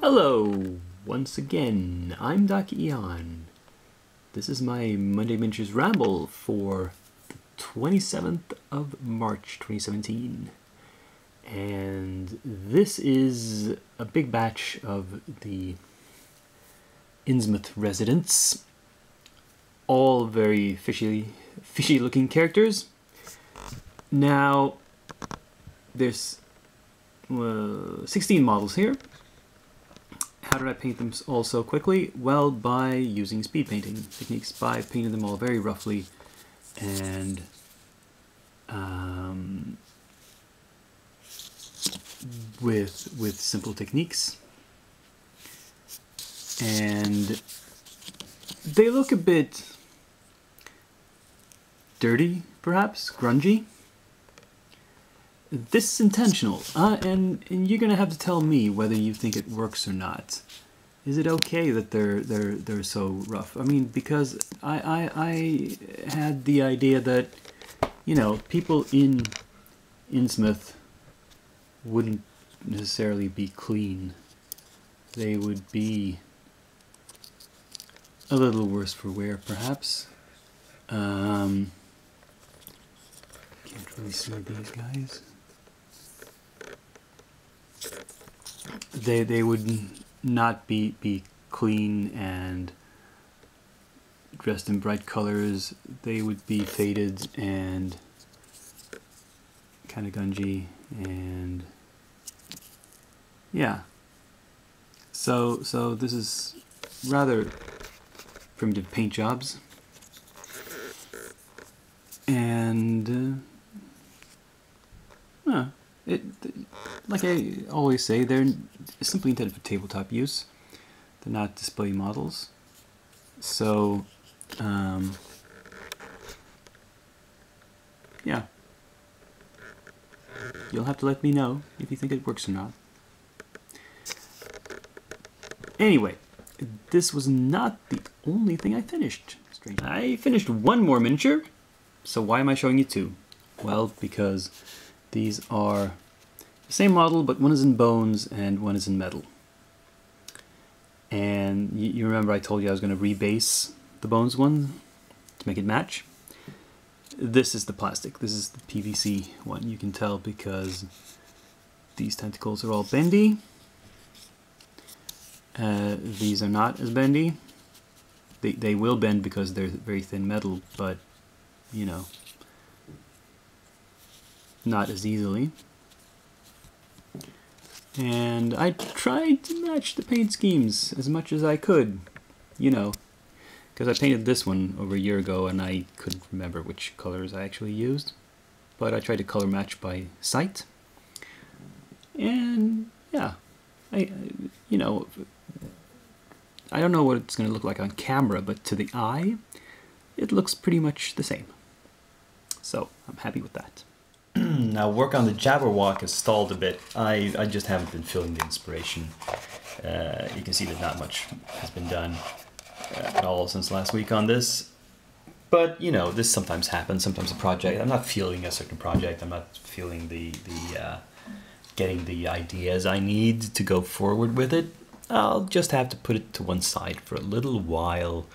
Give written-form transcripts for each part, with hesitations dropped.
Hello! Once again, I'm Doc Eon. This is my Monday Miniatures Ramble for the 27th of March 2017. And this is a big batch of the Innsmouth residents. All very fishy looking characters. Now, there's 16 models here. How did I paint them all so quickly? Well, by using speed painting techniques, by painting them all very roughly and with simple techniques. And they look a bit dirty, perhaps, grungy. This is intentional, and you're gonna have to tell me whether you think it works or not. Is it okay that they're so rough? I mean, because I had the idea that, you know, people in Innsmouth wouldn't necessarily be clean. They would be a little worse for wear, perhaps. Can't really see these guys. They would not be clean and dressed in bright colors. They would be faded and kind of gungy, and yeah. So this is rather primitive paint jobs, and like I always say, they're simply intended for tabletop use. They're not display models. So, yeah. You'll have to let me know if you think it works or not. Anyway, this was not the only thing I finished. I finished one more miniature, so why am I showing you two? Well, because these are the same model, but one is in bones and one is in metal. And you remember I told you I was going to rebase the bones one to make it match? This is the plastic. This is the PVC one. You can tell because these tentacles are all bendy. These are not as bendy. They will bend because they're very thin metal, but, you know, not as easily. And I tried to match the paint schemes as much as I could, you know, because I painted this one over a year ago and I couldn't remember which colors I actually used, but I tried to color match by sight. And yeah, you know, I don't know what it's going to look like on camera, but to the eye, it looks pretty much the same. So I'm happy with that. Now, work on the Jabberwock has stalled a bit. I just haven't been feeling the inspiration. You can see that not much has been done at all since last week on this. But, you know, this sometimes happens. Sometimes a project, I'm not feeling a certain project. I'm not feeling the getting the ideas I need to go forward with it. I'll just have to put it to one side for a little while.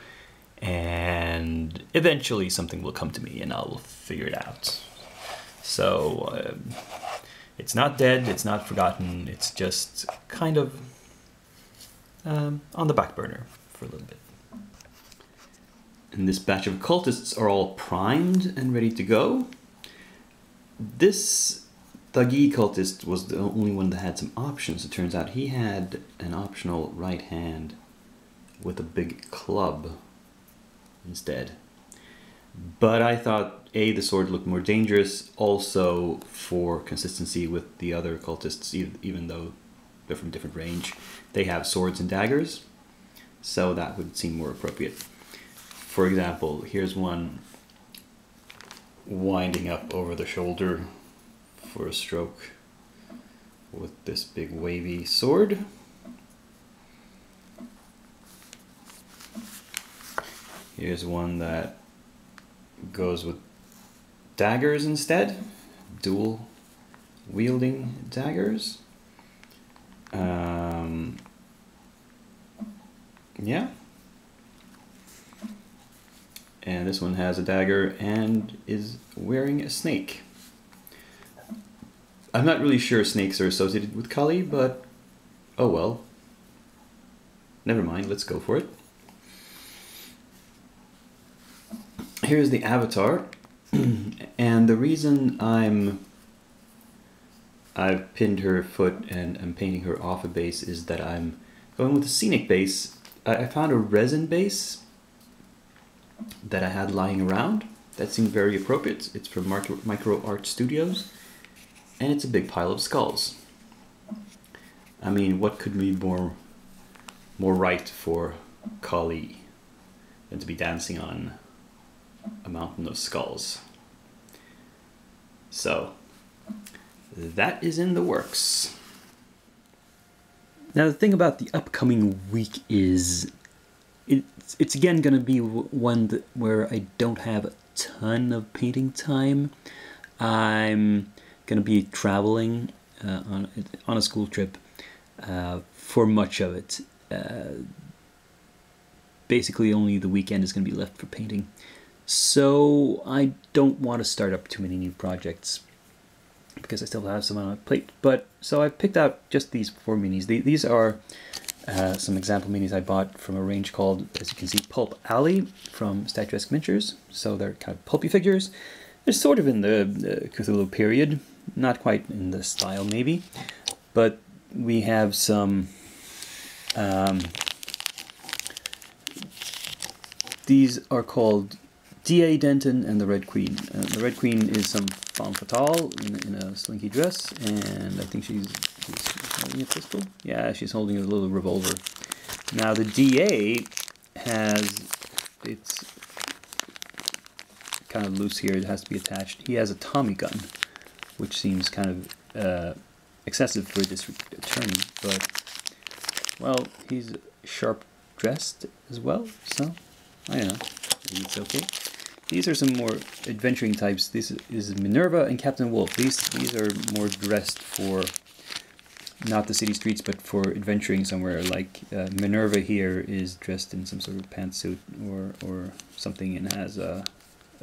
And eventually something will come to me and I'll figure it out. So, it's not dead, it's not forgotten, it's just kind of on the back burner for a little bit. And this batch of cultists are all primed and ready to go. This Thuggy cultist was the only one that had some options. It turns out he had an optional right hand with a big club instead. But I thought, A, the sword looked more dangerous, also for consistency with the other cultists, even though they're from different range. They have swords and daggers, so that would seem more appropriate. For example, here's one winding up over the shoulder for a stroke with this big wavy sword. Here's one that goes with daggers instead, dual wielding daggers. Yeah. And this one has a dagger and is wearing a snake. I'm not really sure snakes are associated with Kali, but oh well. Never mind, let's go for it. Here's the avatar. And the reason I've pinned her foot and I'm painting her off a base is that I'm going with a scenic base. I found a resin base that I had lying around that seemed very appropriate. It's from Micro Art Studios, and it's a big pile of skulls. I mean, what could be more right for Kali than to be dancing on a mountain of skulls? So that is in the works. Now the thing about the upcoming week is it's again going to be one where I don't have a ton of painting time. I'm going to be traveling on a school trip for much of it. Basically only the weekend is going to be left for painting. So I don't want to start up too many new projects because I still have some on my plate. But so I picked out just these 4 minis. These are some example minis I bought from a range called, as you can see, Pulp Alley from Statuesque Miniatures. So they're kind of pulpy figures. They're sort of in the Cthulhu period, not quite in the style maybe, but we have some. These are called D.A. Denton and the Red Queen. The Red Queen is some femme fatale in a slinky dress, and I think she's holding a pistol. Yeah, she's holding a little revolver. Now the D.A. has, it's kind of loose here, it has to be attached. He has a Tommy gun, which seems kind of excessive for this attorney, but, well, he's sharp dressed as well, so I don't know, maybe it's okay. These are some more adventuring types. This is Minerva and Captain Wolf. These are more dressed for not the city streets, but for adventuring somewhere. Like Minerva here is dressed in some sort of pantsuit or something and has a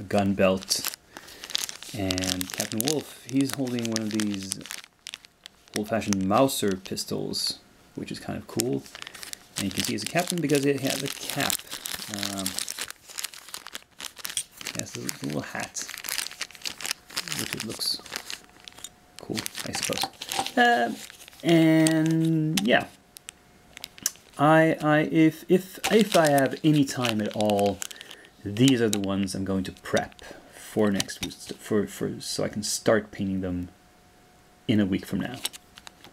gun belt. And Captain Wolf, he's holding one of these old-fashioned Mauser pistols, which is kind of cool. And you can see he's a captain because it has a cap. Has a little hat, which it looks cool, I suppose. And yeah, if I have any time at all, these are the ones I'm going to prep for next week, so I can start painting them in a week from now.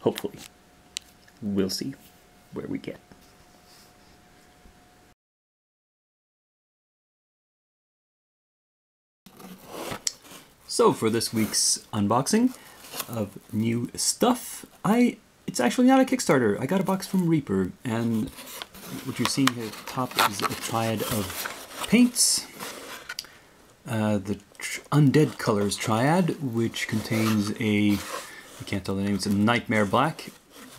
Hopefully, we'll see where we get. So for this week's unboxing of new stuff, it's actually not a Kickstarter. I got a box from Reaper, and what you're seeing here at the top is a triad of paints. The Undead Colors triad, which contains I can't tell the name, it's a Nightmare Black,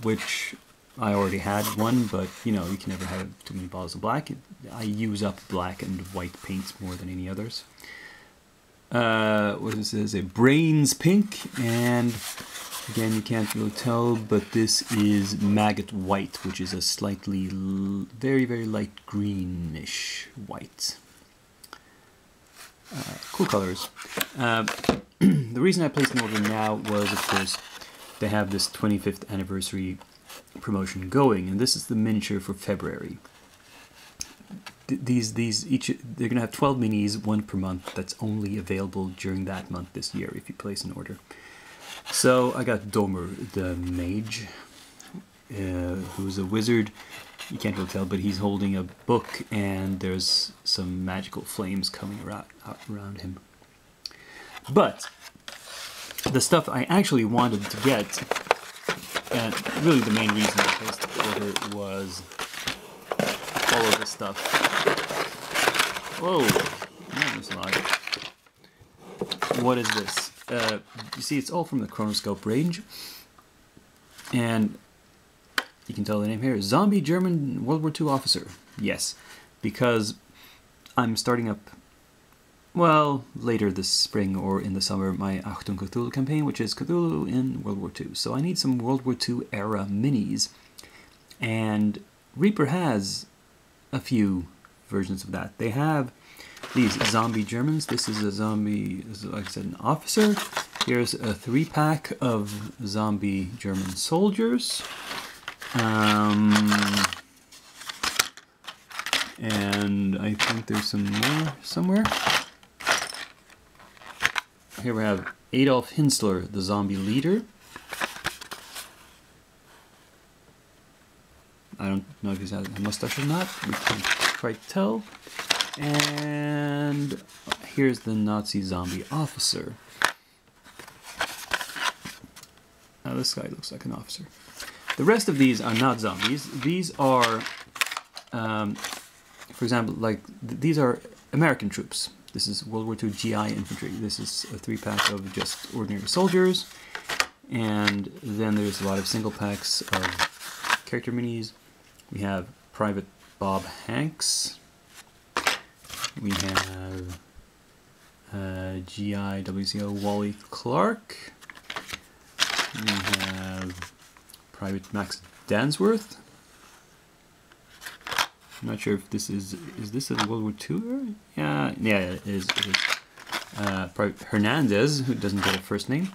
which I already had one, but you know, you can never have too many bottles of black. I use up black and white paints more than any others. What is this? A Brains Pink, and again you can't really tell, but this is Maggot White, which is a slightly very light greenish white. Cool colors. The reason I placed an order now was, of course, they have this 25th anniversary promotion going, and this is the miniature for February. They're gonna have 12 minis, one per month. That's only available during that month this year if you place an order. So I got Domer the Mage, who's a wizard. You can't really tell, but he's holding a book, and there's some magical flames coming around him. But the stuff I actually wanted to get, and really the main reason I placed the order, was all of this stuff. Whoa, that's a lot. What is this? You see, it's all from the Chronoscope range, and you can tell the name here: Zombie German World War II officer. Yes, because I'm starting up, well, later this spring or in the summer, my Achtung Cthulhu campaign, which is Cthulhu in World War II. So I need some World War II era minis. And Reaper has a few versions of that. They have these zombie Germans. This is a zombie, like I said, an officer. Here's a 3-pack of zombie German soldiers. And I think there's some more somewhere. Here we have Adolf Hinzler, the zombie leader. I don't know if he's has a mustache or not. We can't quite tell. And here's the Nazi zombie officer. Now this guy looks like an officer. The rest of these are not zombies. These are, for example, like these are American troops. This is World War II GI infantry. This is a 3-pack of just ordinary soldiers. And then there's a lot of single packs of character minis. We have Private Bob Hanks. We have GI WCO Wally Clark. We have Private Max Dansworth. I'm not sure if this is this a World War II era? Yeah, it is. It is. Private Hernandez, who doesn't get a first name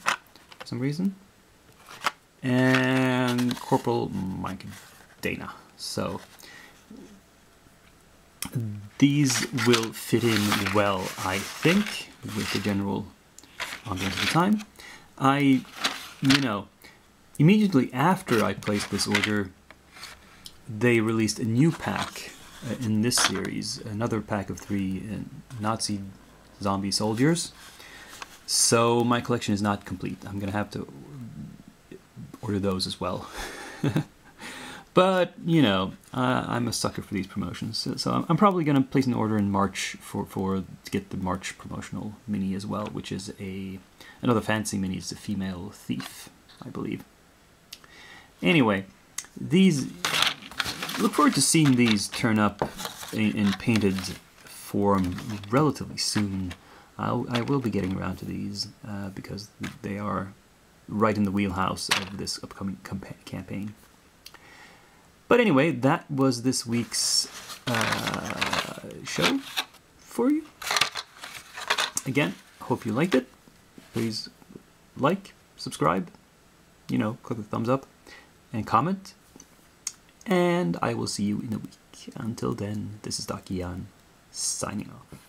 for some reason. And Corporal Mike Dana. So these will fit in well, I think, with the general ambiance of the time. Immediately after I placed this order, they released a new pack in this series, another pack of 3 Nazi zombie soldiers. So my collection is not complete. I'm going to have to order those as well. But, I'm a sucker for these promotions. So I'm probably going to place an order in March to get the March promotional mini as well, which is another fancy mini. It's a female thief, I believe. Anyway, look forward to seeing these turn up in painted form relatively soon. I will be getting around to these because they are right in the wheelhouse of this upcoming campaign. But anyway, that was this week's show for you. Again, hope you liked it. Please like, subscribe, click the thumbs up, and comment. And I will see you in a week. Until then, this is Dr. Jan, signing off.